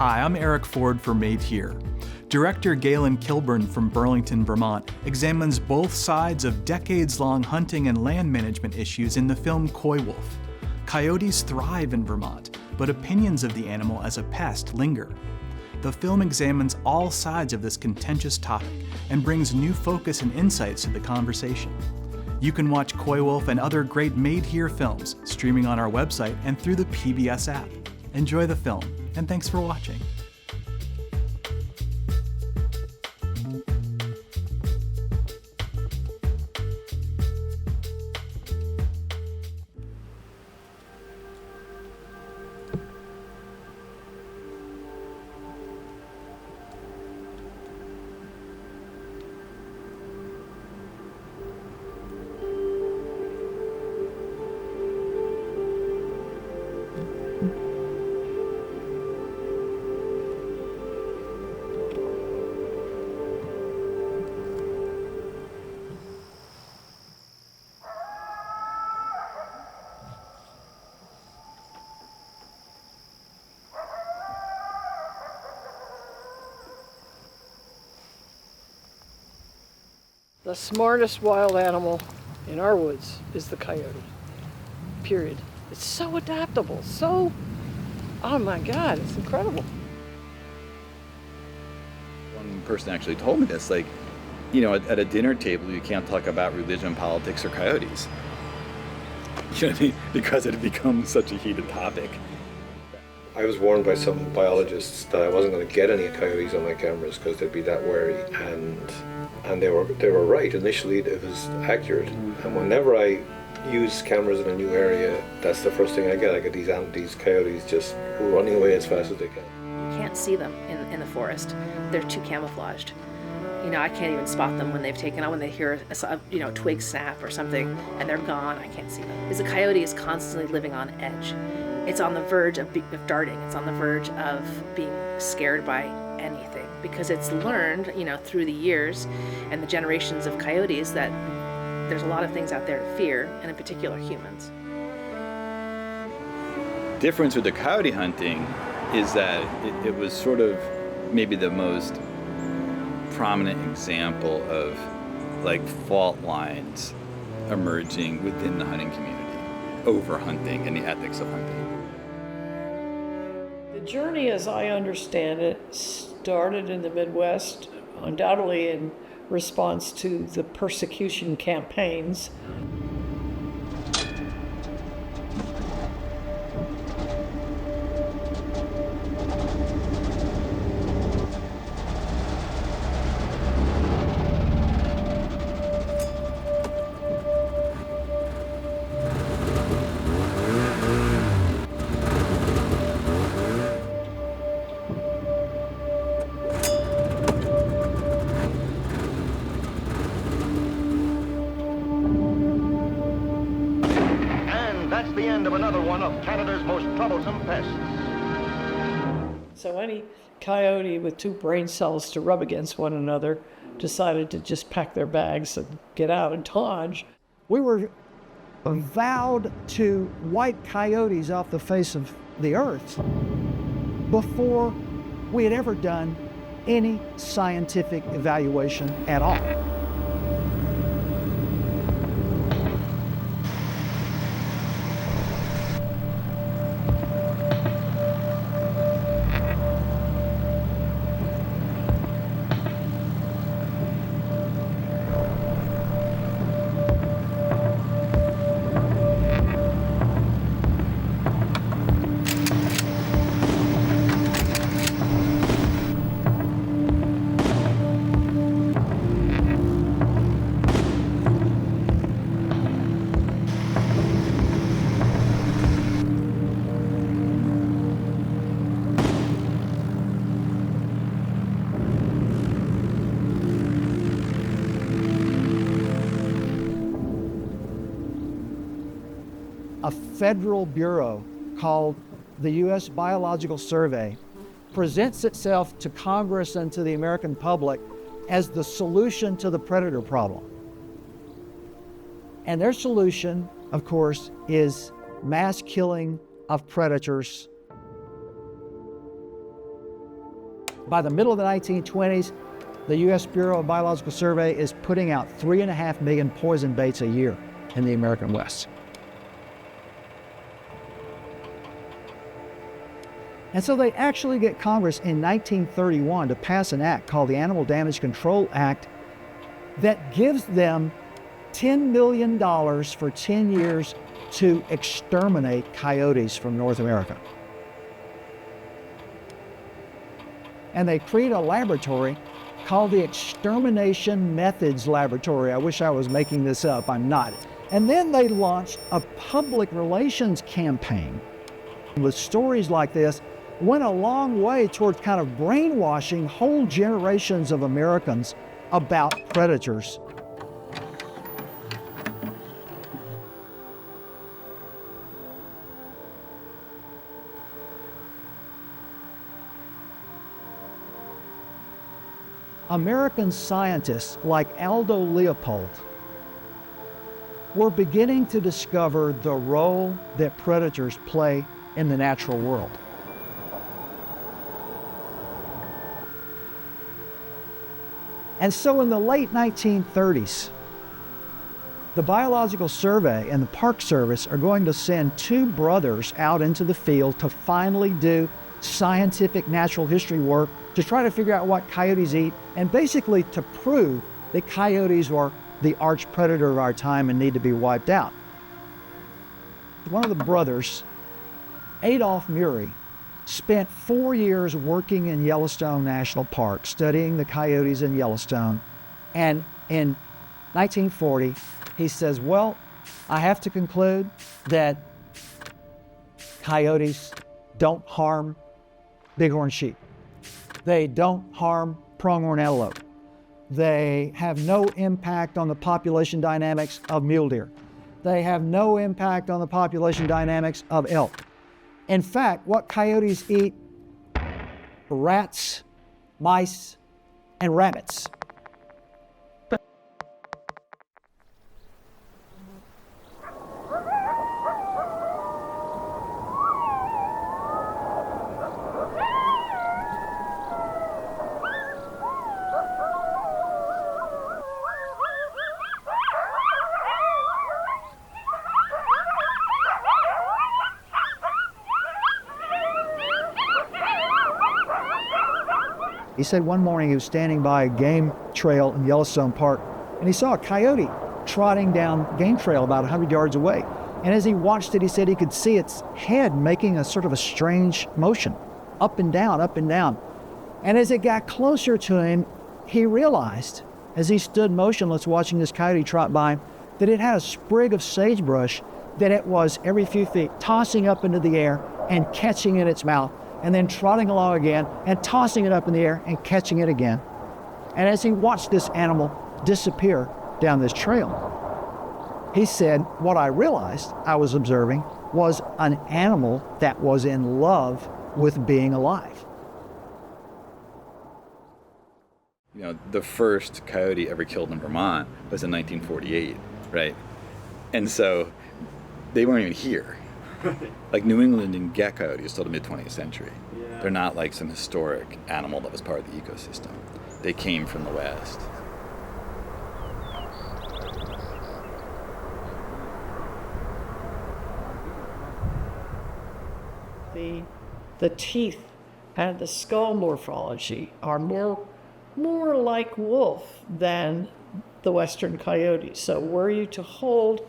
Hi, I'm Eric Ford for Made Here. Director Galen Kilburn from Burlington, Vermont, examines both sides of decades-long hunting and land management issues in the film Coywolf. Coyotes thrive in Vermont, but opinions of the animal as a pest linger. The film examines all sides of this contentious topic and brings new focus and insights to the conversation. You can watch Coywolf and other great Made Here films streaming on our website and through the PBS app. Enjoy the film, and thanks for watching. The smartest wild animal in our woods is the coyote, period. It's so adaptable, oh my God, it's incredible. One person actually told me this, like, you know, at a dinner table, you can't talk about religion, politics, or coyotes. You know what I mean? Because it had become such a heated topic. I was warned by some biologists that I wasn't going to get any coyotes on my cameras because they'd be that wary, and they were right. Initially, it was accurate, and whenever I use cameras in a new area, that's the first thing I get. I get these coyotes just running away as fast as they can. You can't see them in the forest. They're too camouflaged. You know, I can't even spot them when they've taken on, when they hear a twig snap or something, and they're gone. I can't see them. Because a coyote is constantly living on edge. It's on the verge of darting. It's on the verge of being scared by anything, because it's learned, you know, through the years and the generations of coyotes that there's a lot of things out there to fear, and in particular humans. Difference with the coyote hunting is that it was sort of maybe the most prominent example of like fault lines emerging within the hunting community over hunting and the ethics of hunting. The journey, as I understand it, started in the Midwest, undoubtedly in response to the persecution campaigns. That's the end of another one of Canada's most troublesome pests. So any coyote with two brain cells to rub against one another decided to just pack their bags and get out and dodge. We were vowed to wipe coyotes off the face of the earth before we had ever done any scientific evaluation at all. A federal bureau called the U.S. Biological Survey presents itself to Congress and to the American public as the solution to the predator problem. And their solution, of course, is mass killing of predators By the middle of the 1920s, the U.S. Bureau of Biological Survey is putting out 3.5 million poison baits a year in the American West. And so they actually get Congress in 1931 to pass an act called the Animal Damage Control Act that gives them $10 million for 10 years to exterminate coyotes from North America. And they create a laboratory called the Extermination Methods Laboratory. I wish I was making this up, I'm not. And then they launched a public relations campaign. With stories like this, went a long way toward kind of brainwashing whole generations of Americans about predators. American scientists like Aldo Leopold were beginning to discover the role that predators play in the natural world. And so in the late 1930s, the Biological Survey and the Park Service are going to send two brothers out into the field to finally do scientific natural history work to try to figure out what coyotes eat and basically to prove that coyotes were the arch predator of our time and need to be wiped out. One of the brothers, Adolph Murray, spent 4 years working in Yellowstone National Park, studying the coyotes in Yellowstone. And in 1940, he says, well, I have to conclude that coyotes don't harm bighorn sheep. They don't harm pronghorn antelope. They have no impact on the population dynamics of mule deer. They have no impact on the population dynamics of elk. In fact, what coyotes eat, rats, mice, and rabbits. He said one morning he was standing by a game trail in Yellowstone Park and he saw a coyote trotting down game trail about 100 yards away. And as he watched it, he said he could see its head making a sort of a strange motion, up and down, up and down. And as it got closer to him, he realized, as he stood motionless watching this coyote trot by, that it had a sprig of sagebrush that it was, every few feet, tossing up into the air and catching in its mouth, and then trotting along again and tossing it up in the air and catching it again. And as he watched this animal disappear down this trail, he said, what I realized I was observing was an animal that was in love with being alive. You know, the first coyote ever killed in Vermont was in 1948, right? And so they weren't even here. Like New England didn't get coyotes till the mid-20th century. Yeah. They're not like some historic animal that was part of the ecosystem. They came from the West. The teeth and the skull morphology are more like wolf than the western coyote. So were you to hold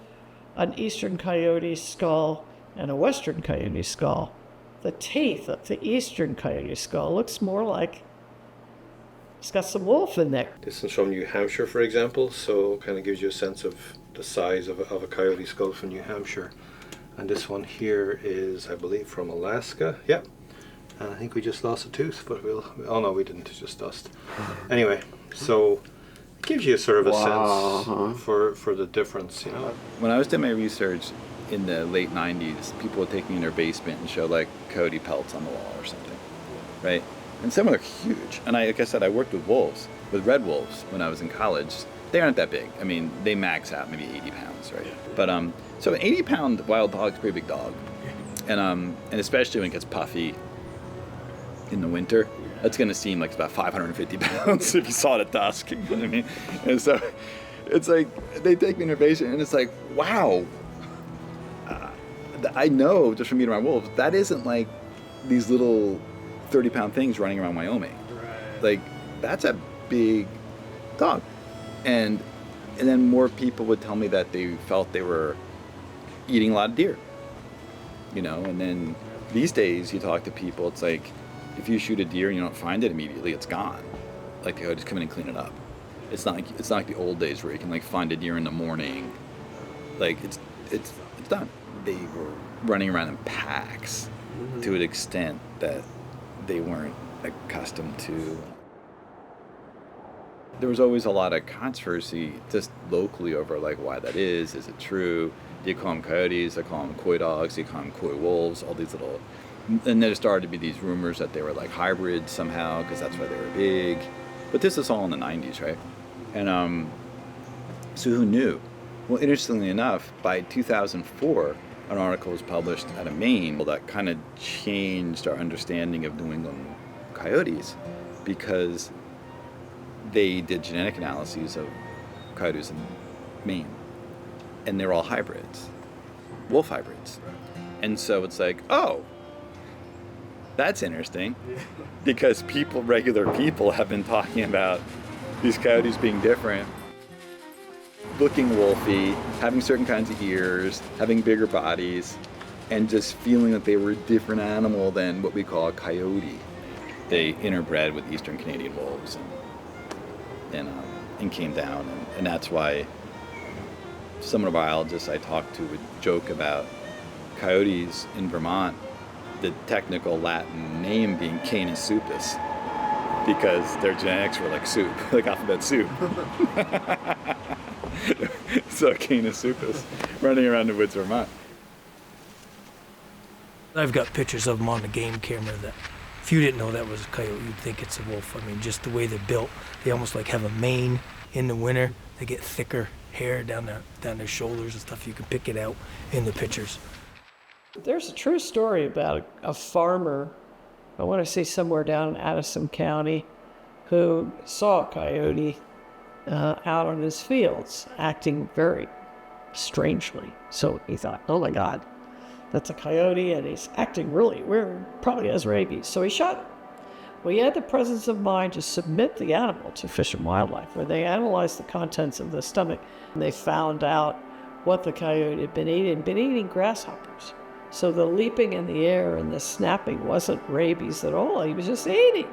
an eastern coyote skull and a western coyote skull, the teeth of the eastern coyote skull looks more like it's got some wolf in there. This is from New Hampshire, for example, so it kind of gives you a sense of the size of a coyote skull from New Hampshire. And this one here is, I believe, from Alaska. Yep. And I think we just lost a tooth, but oh no, we didn't, it's just dust. Anyway, so it gives you sort of a sense for the difference, you know. When I was doing my research in the late 90s, people would take me in their basement and show like coyote pelts on the wall or something, right? And some are huge. And like I said, I worked with wolves, with red wolves when I was in college. They aren't that big. I mean, they max out maybe 80 pounds, right? But so an 80-pound wild dog's a pretty big dog. And especially when it gets puffy, in the winter, that's going to seem like it's about 550 pounds if you saw it at dusk. You know what I mean? And so it's like they take me to innovation, and it's like, wow. I know just from meeting my wolves, that isn't like these little 30-pound things running around Wyoming. Right. Like, that's a big dog. And then more people would tell me that they felt they were eating a lot of deer. You know, and then these days you talk to people, it's like, if you shoot a deer and you don't find it immediately, it's gone. Like, they just come in and clean it up. It's not like the old days where you can like find a deer in the morning. Like, it's done. They were running around in packs to an extent that they weren't accustomed to. There was always a lot of controversy just locally over like why that is. Is it true? Do you call them coyotes? I call them coy dogs. Do you call them coy wolves? All these little, and there started to be these rumors that they were like hybrids somehow because that's why they were big. But this is all in the 90s, right? And so who knew? Well, interestingly enough, by 2004, an article was published out of Maine that kind of changed our understanding of New England coyotes, because they did genetic analyses of coyotes in Maine, and they're all hybrids, wolf hybrids. And so it's like, oh, that's interesting, because regular people have been talking about these coyotes being different, looking wolfy, having certain kinds of ears, having bigger bodies, and just feeling that they were a different animal than what we call a coyote. They interbred with Eastern Canadian wolves and came down, and that's why some of the biologists I talked to would joke about coyotes in Vermont, the technical Latin name being Canis supus, because their genetics were like soup, like alphabet soup. So Canis supus, running around the woods of Vermont. I've got pictures of them on the game camera that if you didn't know that was a coyote, you'd think it's a wolf. I mean, just the way they're built, they almost like have a mane in the winter. They get thicker hair down their shoulders and stuff. You can pick it out in the pictures. There's a true story about a farmer, I want to say somewhere down in Addison County, who saw a coyote out on his fields, acting very strangely. So he thought, oh my God, that's a coyote, and he's acting really weird, probably has rabies. So he shot him. Well, he had the presence of mind to submit the animal to Fish and Wildlife, where they analyzed the contents of the stomach, and they found out what the coyote had been eating grasshoppers. So the leaping in the air and the snapping wasn't rabies at all, he was just eating.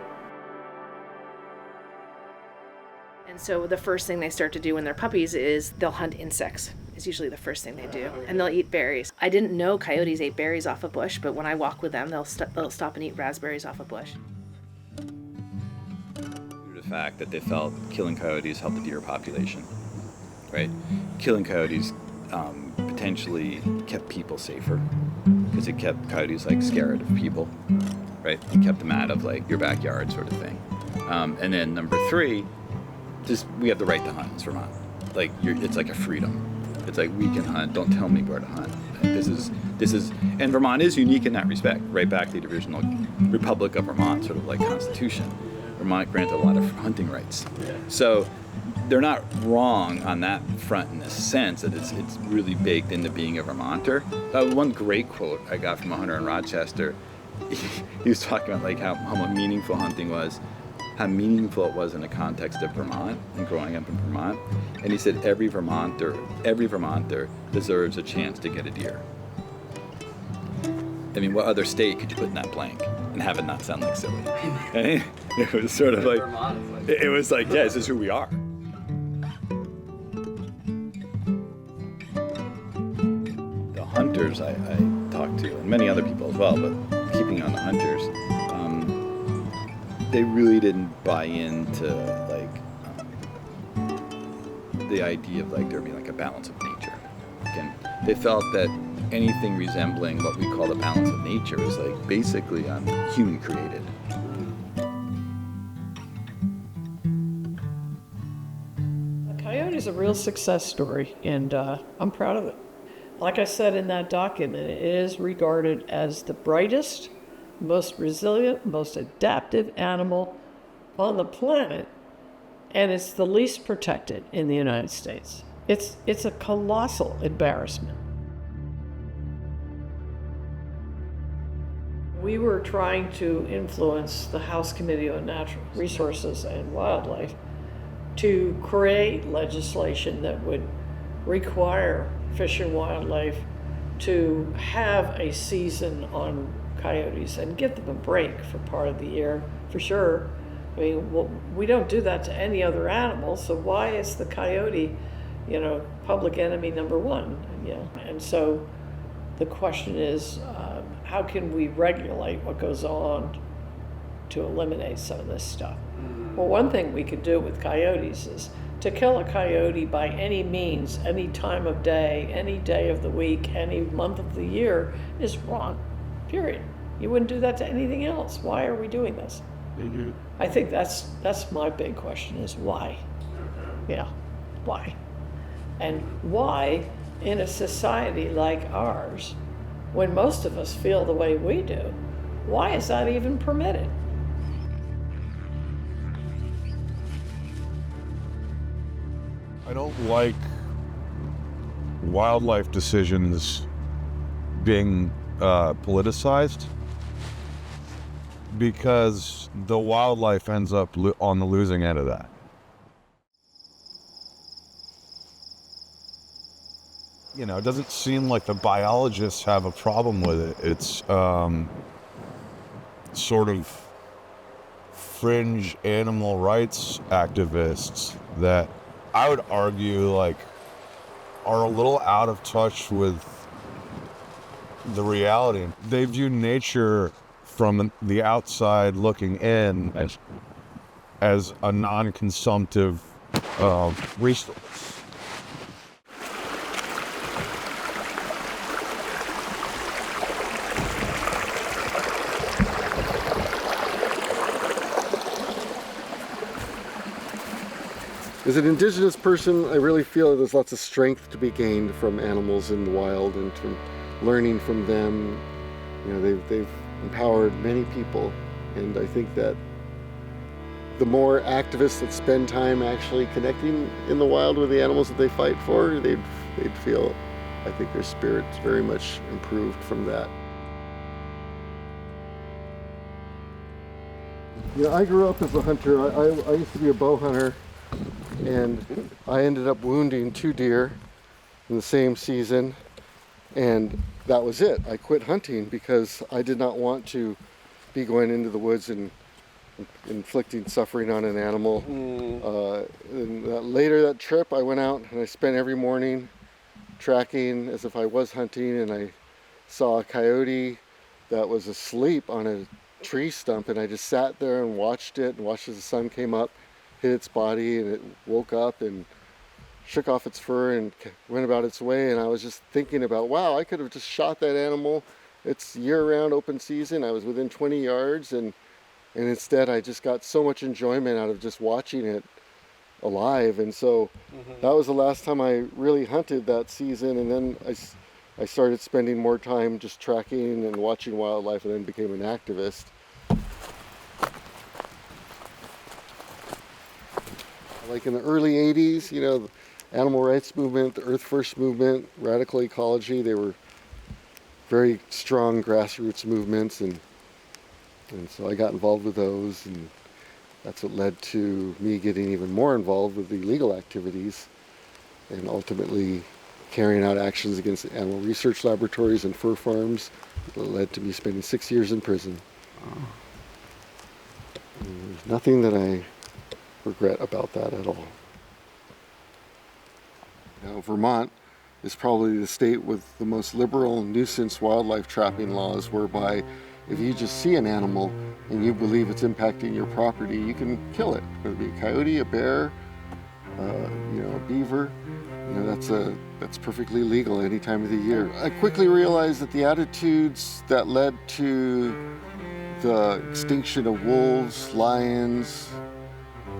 And so the first thing they start to do when they're puppies is they'll hunt insects. Is usually the first thing they do. And they'll eat berries. I didn't know coyotes ate berries off a bush, but when I walk with them, they'll stop and eat raspberries off a bush. Due to the fact that they felt killing coyotes helped the deer population, right? Killing coyotes potentially kept people safer, because it kept coyotes like scared of people, right? It kept them out of like your backyard sort of thing. And then number 3, just we have the right to hunt in Vermont. Like it's like a freedom. It's like we can hunt. Don't tell me where to hunt. This is, and Vermont is unique in that respect. Right back to the original Republic of Vermont, sort of like Constitution. Vermont granted a lot of hunting rights. So they're not wrong on that front in the sense that it's really baked into being a Vermonter. One great quote I got from a hunter in Rochester. He was talking about like how meaningful hunting was. How meaningful it was in the context of Vermont and growing up in Vermont. And he said every Vermonter deserves a chance to get a deer. I mean, what other state could you put in that blank and have it not sound like silly? And it was sort of like, it was like, yeah, this is who we are. The hunters I talked to, and many other people as well, but keeping on the hunters, they really didn't buy into the idea of like there being like a balance of nature. And they felt that anything resembling what we call the balance of nature is like basically human created. The coyote is a real success story, and I'm proud of it. Like I said in that document, it is regarded as the brightest, most resilient, most adaptive animal on the planet, and it's the least protected in the United States. It's a colossal embarrassment. We were trying to influence the House Committee on Natural Resources and Wildlife to create legislation that would require Fish and Wildlife to have a season on coyotes and give them a break for part of the year, for sure. I mean, well, we don't do that to any other animal, so why is the coyote, public enemy number one? And so the question is, how can we regulate what goes on to eliminate some of this stuff? Well, one thing we could do with coyotes is to kill a coyote by any means, any time of day, any day of the week, any month of the year is wrong, period. You wouldn't do that to anything else. Why are we doing this? Mm-hmm. I think that's my big question is why? Yeah, why? And why in a society like ours, when most of us feel the way we do, why is that even permitted? I don't like wildlife decisions being politicized, because the wildlife ends up on the losing end of that. It doesn't seem like the biologists have a problem with it. It's sort of fringe animal rights activists that I would argue are a little out of touch with the reality. They view nature from the outside looking in as a non-consumptive resource. As an indigenous person, I really feel that there's lots of strength to be gained from animals in the wild and from learning from them. They've empowered many people, and I think that the more activists that spend time actually connecting in the wild with the animals that they fight for, they'd feel, I think, their spirits very much improved from that. I grew up as a hunter. I used to be a bow hunter, and I ended up wounding 2 deer in the same season, and that was it. I quit hunting because I did not want to be going into the woods and inflicting suffering on an animal. Later that trip, I went out and I spent every morning tracking as if I was hunting, and I saw a coyote that was asleep on a tree stump, and I just sat there and watched it and watched as the sun came up, hit its body, and it woke up and shook off its fur and went about its way. And I was just thinking about, wow, I could have just shot that animal. It's year-round open season. I was within 20 yards, and instead I just got so much enjoyment out of just watching it alive. And so that was the last time I really hunted that season, and then I started spending more time just tracking and watching wildlife, and then became an activist. Like in the early 80s, the animal rights movement, the Earth First movement, radical ecology, they were very strong grassroots movements, and so I got involved with those, and that's what led to me getting even more involved with the legal activities and ultimately carrying out actions against animal research laboratories and fur farms that led to me spending 6 years in prison. There's nothing that I regret about that at all. Vermont is probably the state with the most liberal nuisance wildlife trapping laws, whereby if you just see an animal and you believe it's impacting your property, you can kill it. Whether it be a coyote, a bear, a beaver, that's perfectly legal any time of the year. I quickly realized that the attitudes that led to the extinction of wolves, lions,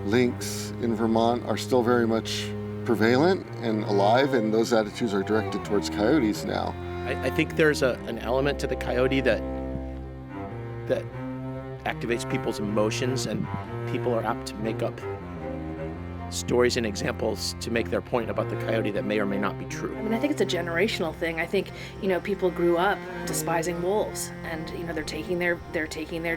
lynx in Vermont are still very much prevalent and alive, and those attitudes are directed towards coyotes now. I think there's an element to the coyote that that activates people's emotions, and people are apt to make up stories and examples to make their point about the coyote that may or may not be true. I mean, I think it's a generational thing. I think, people grew up despising wolves, and they're taking their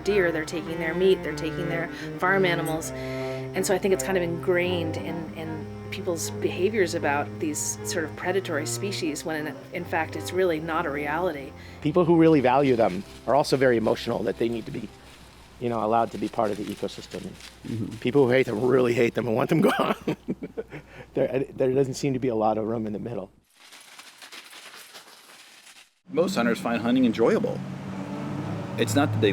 deer, they're taking their meat, they're taking their farm animals, and so I think it's kind of ingrained in people's behaviors about these sort of predatory species, when in fact it's really not a reality. People who really value them are also very emotional that they need to be allowed to be part of the ecosystem. People who hate them really hate them and want them gone. There doesn't seem to be a lot of room in the middle. Most hunters find hunting enjoyable. It's not that they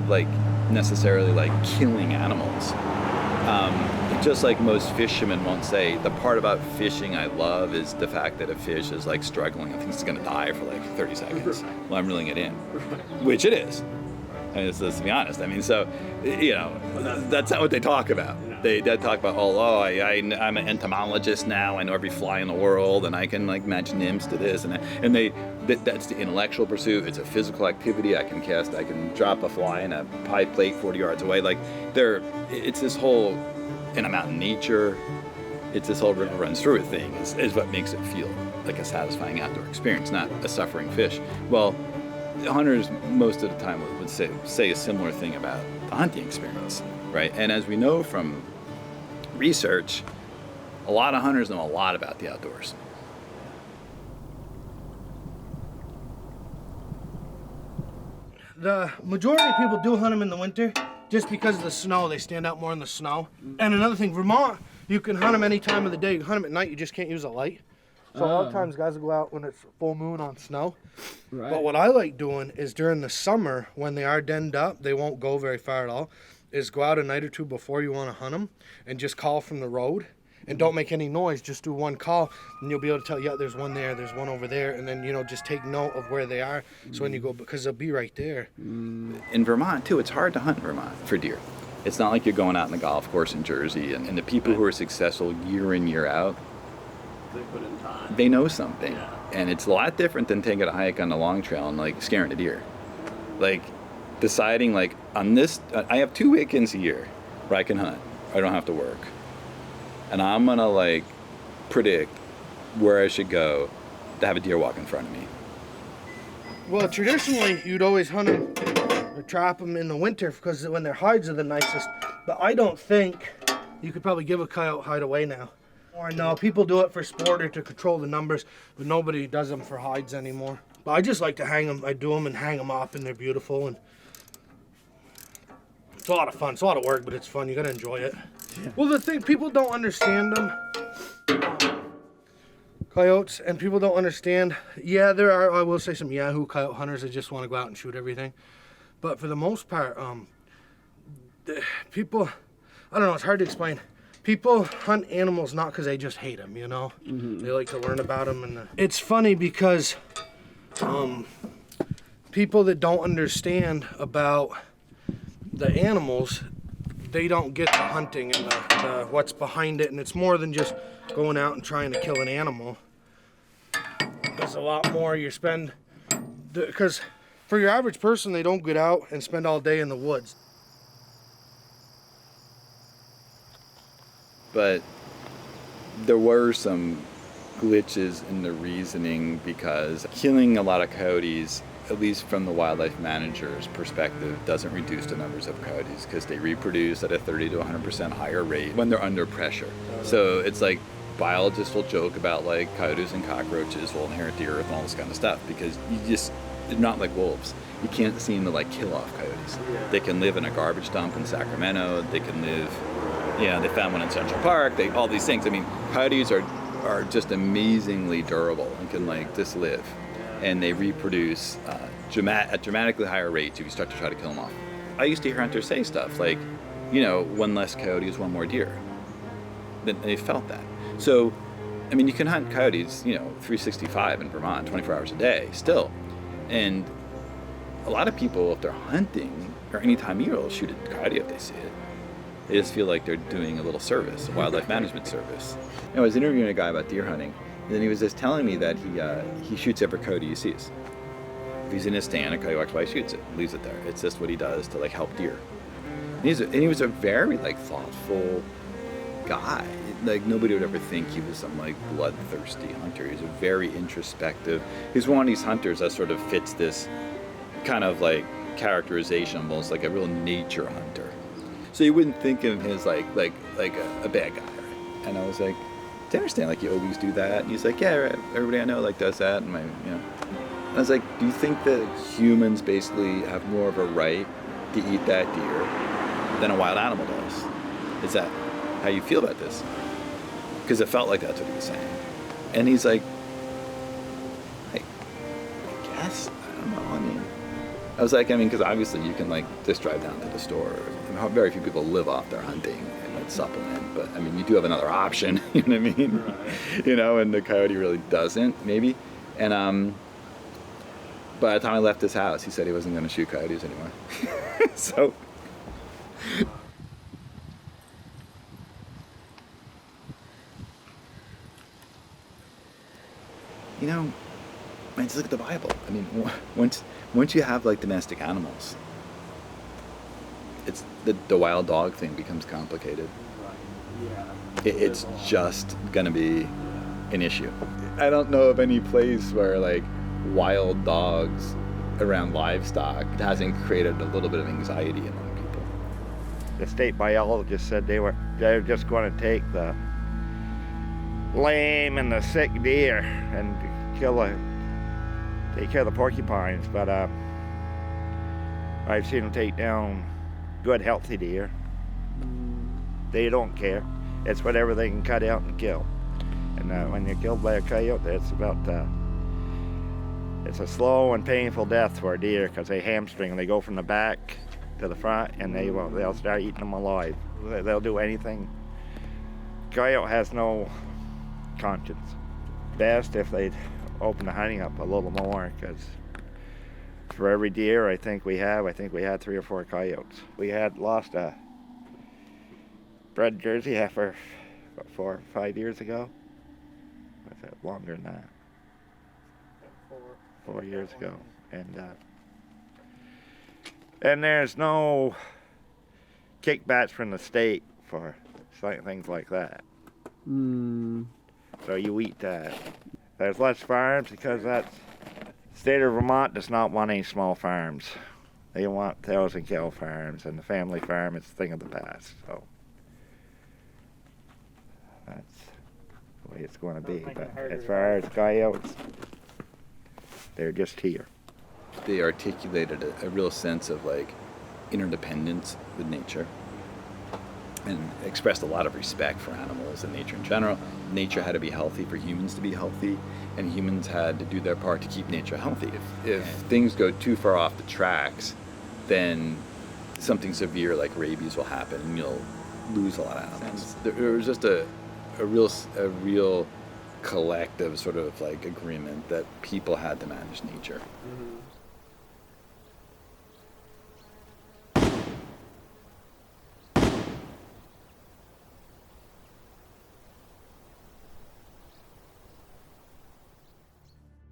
necessarily like killing animals. Just like most fishermen won't say, the part about fishing I love is the fact that a fish is struggling and thinks it's gonna die for 30 seconds while I'm reeling it in, which it is. I mean, let's be honest. I mean, so, that's not what they talk about. They talk about, I'm an entomologist now. I know every fly in the world, and I can match nymphs to this, and that's the intellectual pursuit. It's a physical activity. I can drop a fly in a pie plate 40 yards away. It's this whole, and I'm out in nature. It's this whole river runs through it thing is what makes it feel like a satisfying outdoor experience, not a suffering fish. Well, hunters most of the time would say a similar thing about the hunting experience, right? And as we know from research, a lot of hunters know a lot about the outdoors. The majority of people do hunt them in the winter just because of the snow. They stand out more in the snow. And another thing, Vermont, you can hunt them any time of the day. You can hunt them at night, you just can't use a light. So a lot of times guys will go out when it's full moon on snow. Right. But what I like doing is during the summer when they are denned up, they won't go very far at all, is go out a night or two before you want to hunt them and just call from the road. And don't make any noise, just do one call, and you'll be able to tell, yeah, there's one there, there's one over there, and then, just take note of where they are. So when you go, because they'll be right there. In Vermont, too, it's hard to hunt in Vermont for deer. It's not like you're going out in the golf course in Jersey, and the people who are successful year in, year out, they know something. And it's a lot different than taking a hike on the long trail and scaring a deer. Deciding on this, I have 2 weekends a year where I can hunt. I don't have to work. And I'm gonna predict where I should go to have a deer walk in front of me. Well, traditionally, you'd always hunt them or trap them in the winter because when their hides are the nicest. But I don't think you could probably give a coyote hide away now. Or no, people do it for sport or to control the numbers, but nobody does them for hides anymore. But I just like to hang them. I do them and hang them up, and they're beautiful. And it's a lot of fun. It's a lot of work, but it's fun. You gotta enjoy it. Yeah. Well, the thing, people don't understand them. Coyotes, and people don't understand. Yeah, there are, I will say, some Yahoo coyote hunters that just want to go out and shoot everything. But for the most part, people, I don't know, it's hard to explain. People hunt animals not because they just hate them, They like to learn about them. And it's funny because people that don't understand about the animals, they don't get the hunting and the what's behind it. And it's more than just going out and trying to kill an animal. There's a lot more you spend, because for your average person, they don't get out and spend all day in the woods. But there were some glitches in the reasoning because killing a lot of coyotes, at least from the wildlife manager's perspective, doesn't reduce the numbers of coyotes because they reproduce at a 30 to 100% higher rate when they're under pressure. So it's biologists will joke about coyotes and cockroaches will inherit the earth and all this kind of stuff because they're not like wolves. You can't seem to kill off coyotes. They can live in a garbage dump in Sacramento. They can live, they found one in Central Park. All these things. I mean, coyotes are just amazingly durable and can just live. And they reproduce at dramatically higher rates if you start to try to kill them off. I used to hear hunters say stuff one less coyote is one more deer. They felt that. So, I mean, you can hunt coyotes, 365 in Vermont, 24 hours a day still. And a lot of people, if they're hunting or any time of year, will shoot a coyote if they see it. They just feel like they're doing a little service, a wildlife management service. I was interviewing a guy about deer hunting, and then he was just telling me that he shoots every coyote he sees. If he's in his stand, a coyote walks by, shoots it, leaves it there. It's just what he does to like help deer. And he was a very like thoughtful guy. Like nobody would ever think he was some like bloodthirsty hunter. He was a very introspective. He's one of these hunters that sort of fits this kind of like characterization, almost like a real nature hunter. So you wouldn't think of him as like a bad guy. And I was like, do you understand? Like you always do that? And he's like, yeah, everybody I know like does that. And And I was like, do you think that humans basically have more of a right to eat that deer than a wild animal does? Is that how you feel about this? Because it felt like that's what he was saying. And he's like, I guess, I don't know, I mean, I was like, because obviously you can like just drive down to the store. Very few people live off their hunting and like supplement, but you do have another option, you know what I mean? Right. And the coyote really doesn't, maybe. And by the time I left his house, he said he wasn't going to shoot coyotes anymore. So. Just look at the Bible. Once you have like domestic animals, it's the wild dog thing becomes complicated. It's just gonna be an issue. I don't know of any place where like wild dogs around livestock hasn't created a little bit of anxiety among people. The state biologist said they were just going to take the lame and the sick deer and take care of the porcupines, but I've seen them take down good healthy deer. They don't care. It's whatever they can cut out and kill. And when you're killed by a coyote, it's a slow and painful death for a deer because they hamstring. They go from the back to the front, and they'll start eating them alive. They'll do anything. Coyote has no conscience. Best if they'd open the hunting up a little more, because for every deer I think we had 3 or 4 coyotes. We had lost a bred Jersey heifer 4 or 5 years ago. Was it longer than that? 4 years ago. And there's no kickbacks from the state for things like that. So you eat that. There's less farms because the state of Vermont does not want any small farms. They want 1,000-cow farms, and the family farm is a thing of the past. So that's the way it's going to be. But as far as coyotes, they're just here. They articulated a real sense of like interdependence with nature, and expressed a lot of respect for animals and nature in general. Nature had to be healthy for humans to be healthy, and humans had to do their part to keep nature healthy. If things go too far off the tracks, then something severe like rabies will happen, and you'll lose a lot of animals. There was just a real collective sort of like agreement that people had to manage nature.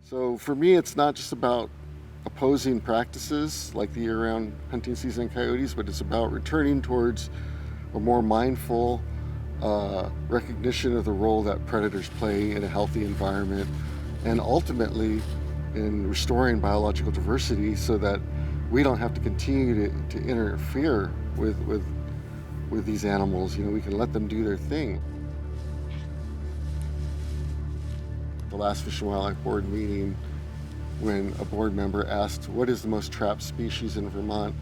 So for me, it's not just about opposing practices like the year-round hunting season in coyotes, but it's about returning towards a more mindful recognition of the role that predators play in a healthy environment, and ultimately in restoring biological diversity so that we don't have to continue to interfere with these animals. We can let them do their thing. The last Fish and Wildlife Board meeting, when a board member asked, what is the most trapped species in Vermont?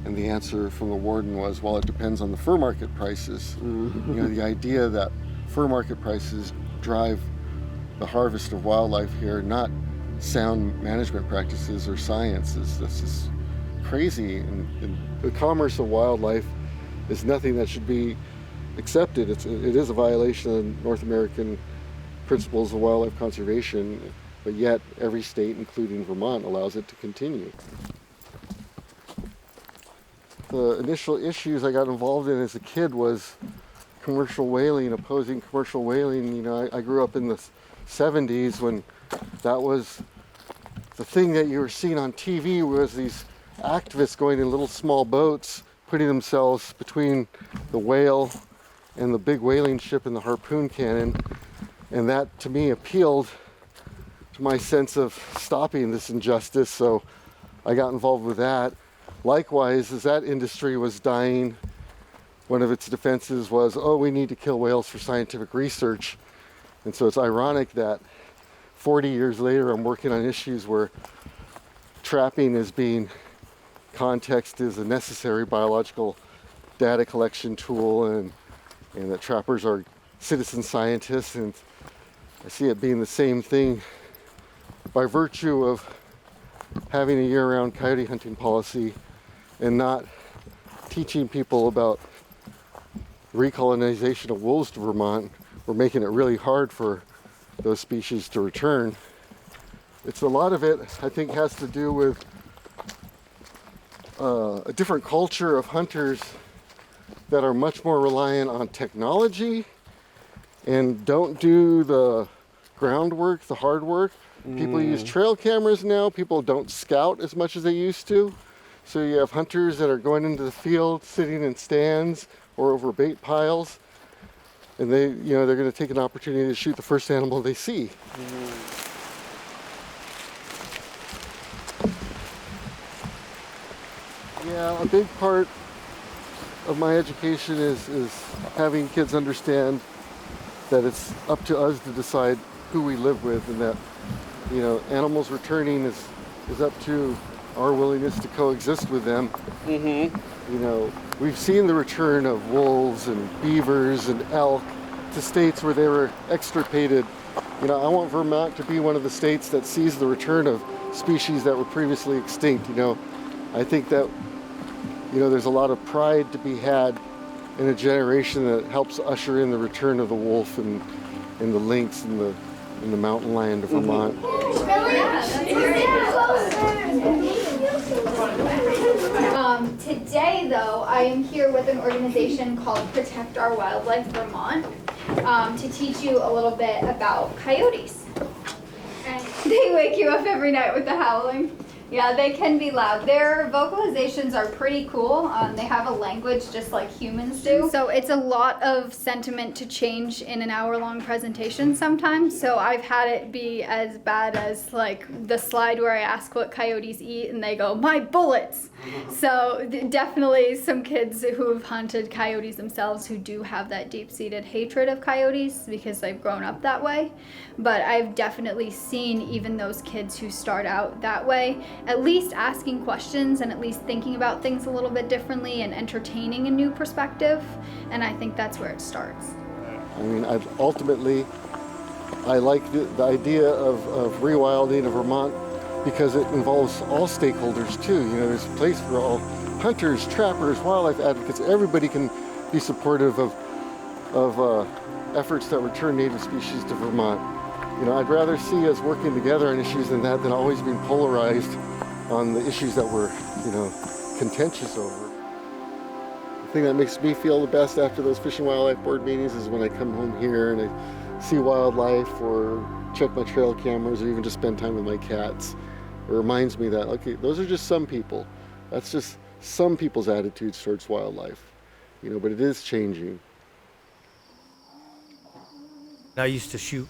And the answer from the warden was, well, it depends on the fur market prices. The idea that fur market prices drive the harvest of wildlife here, not sound management practices or sciences. This is crazy. And the commerce of wildlife is nothing that should be accepted. It is a violation of North American principles of wildlife conservation, but yet every state, including Vermont, allows it to continue. The initial issues I got involved in as a kid was commercial whaling, opposing commercial whaling. I grew up in the 70s when that was the thing that you were seeing on TV was these activists going in little small boats, putting themselves between the whale and the big whaling ship and the harpoon cannon. And that, to me, appealed to my sense of stopping this injustice, so I got involved with that. Likewise, as that industry was dying, one of its defenses was, oh, we need to kill whales for scientific research. And so it's ironic that 40 years later, I'm working on issues where trapping is being context as a necessary biological data collection tool, and that trappers are citizen scientists, and I see it being the same thing by virtue of having a year-round coyote hunting policy and not teaching people about recolonization of wolves to Vermont. We're making it really hard for those species to return. It's a lot of it, I think, has to do with a different culture of hunters that are much more reliant on technology and don't do the groundwork, the hard work. People use trail cameras now. People don't scout as much as they used to. So you have hunters that are going into the field, sitting in stands or over bait piles, and they're going to take an opportunity to shoot the first animal they see. Yeah, a big part of my education is having kids understand that it's up to us to decide who we live with, and that animals returning is up to our willingness to coexist with them. We've seen the return of wolves and beavers and elk to states where they were extirpated. I want Vermont to be one of the states that sees the return of species that were previously extinct. I think that there's a lot of pride to be had in a generation that helps usher in the return of the wolf and the lynx and the mountain lion to Vermont. Today, though, I am here with an organization called Protect Our Wildlife Vermont to teach you a little bit about coyotes. And they wake you up every night with the howling. Yeah, they can be loud. Their vocalizations are pretty cool. They have a language just like humans do. So it's a lot of sentiment to change in an hour-long presentation sometimes. So I've had it be as bad as like the slide where I ask what coyotes eat and they go, my bullets. So definitely some kids who have hunted coyotes themselves who do have that deep-seated hatred of coyotes because they've grown up that way. But I've definitely seen even those kids who start out that way at least asking questions and at least thinking about things a little bit differently and entertaining a new perspective. And I think that's where it starts. I mean, ultimately, I like the idea of rewilding of Vermont because it involves all stakeholders too. There's a place for all hunters, trappers, wildlife advocates. Everybody can be supportive of efforts that return native species to Vermont. I'd rather see us working together on issues than always being polarized on the issues that we're, contentious over. The thing that makes me feel the best after those Fish and Wildlife Board meetings is when I come home here and I see wildlife or check my trail cameras or even just spend time with my cats. It reminds me that, okay, those are just some people. That's just some people's attitudes towards wildlife, but it is changing. I used to shoot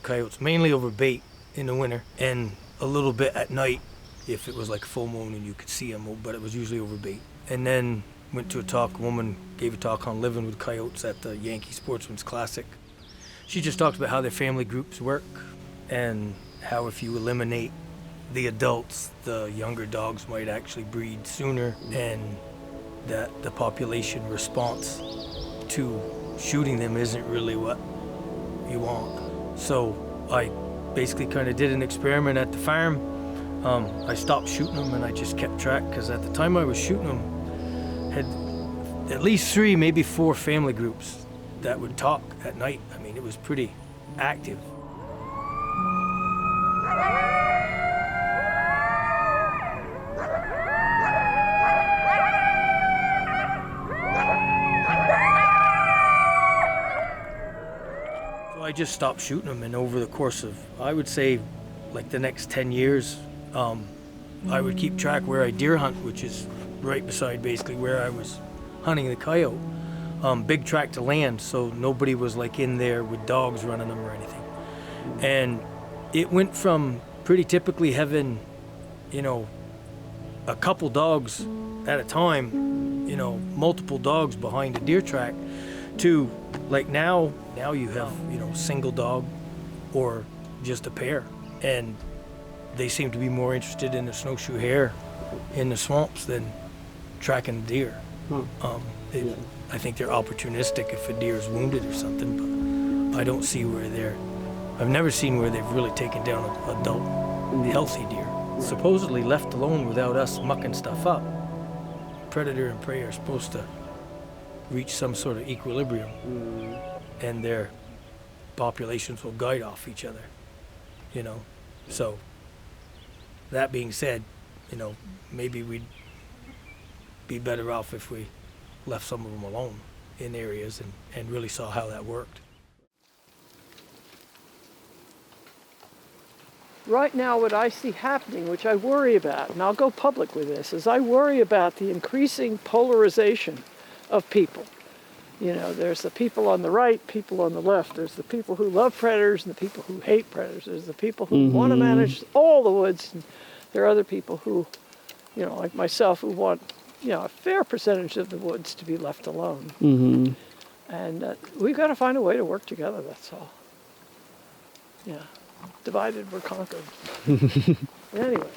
coyotes mainly over bait in the winter and a little bit at night if it was like full moon and you could see them, but it was usually over bait. And then went to a woman gave a talk on living with coyotes at the Yankee Sportsman's Classic. She just talked about how their family groups work and how if you eliminate the adults, the younger dogs might actually breed sooner, and that the population response to shooting them isn't really what you want. So I basically kind of did an experiment at the farm. I stopped shooting them and I just kept track because at the time I was shooting them, had at least 3, maybe 4 family groups that would talk at night. I mean, it was pretty active. I just stopped shooting them, and over the course of, I would say, like the next 10 years, I would keep track where I deer hunt, which is right beside basically where I was hunting the coyote. Big tract of land, so nobody was like in there with dogs running them or anything. And it went from pretty typically having, you know, a couple dogs at a time, you know, multiple dogs behind a deer track, to like now you have, you know, single dog or just a pair. And they seem to be more interested in the snowshoe hare in the swamps than tracking deer. I think they're opportunistic if a deer is wounded or something, but I don't see where I've never seen where they've really taken down an adult, healthy deer. Supposedly left alone without us mucking stuff up, predator and prey are supposed to reach some sort of equilibrium, and their populations will guide off each other, you know. So that being said, you know, maybe we'd be better off if we left some of them alone in areas and really saw how that worked. Right now, what I see happening, which I worry about, and I'll go public with this, is I worry about the increasing polarization of people. You know, there's the people on the right, people on the left. There's the people who love predators and the people who hate predators. There's the people who want to manage all the woods. And there are other people who, you know, like myself, who want, you know, a fair percentage of the woods to be left alone. And we've got to find a way to work together, that's all. Yeah. Divided, we're conquered. Anyway.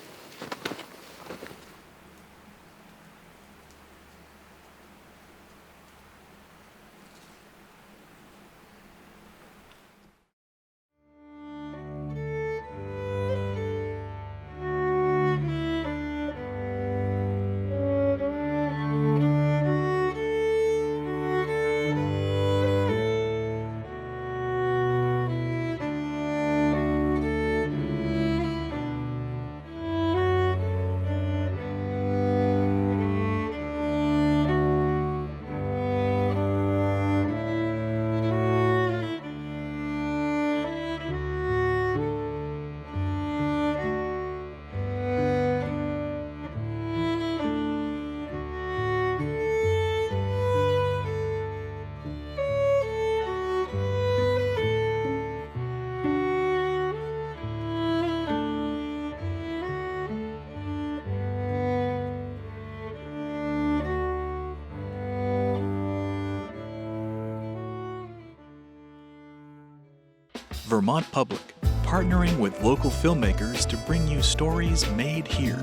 Vermont Public, partnering with local filmmakers to bring you stories made here.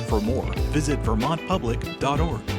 For more, visit vermontpublic.org.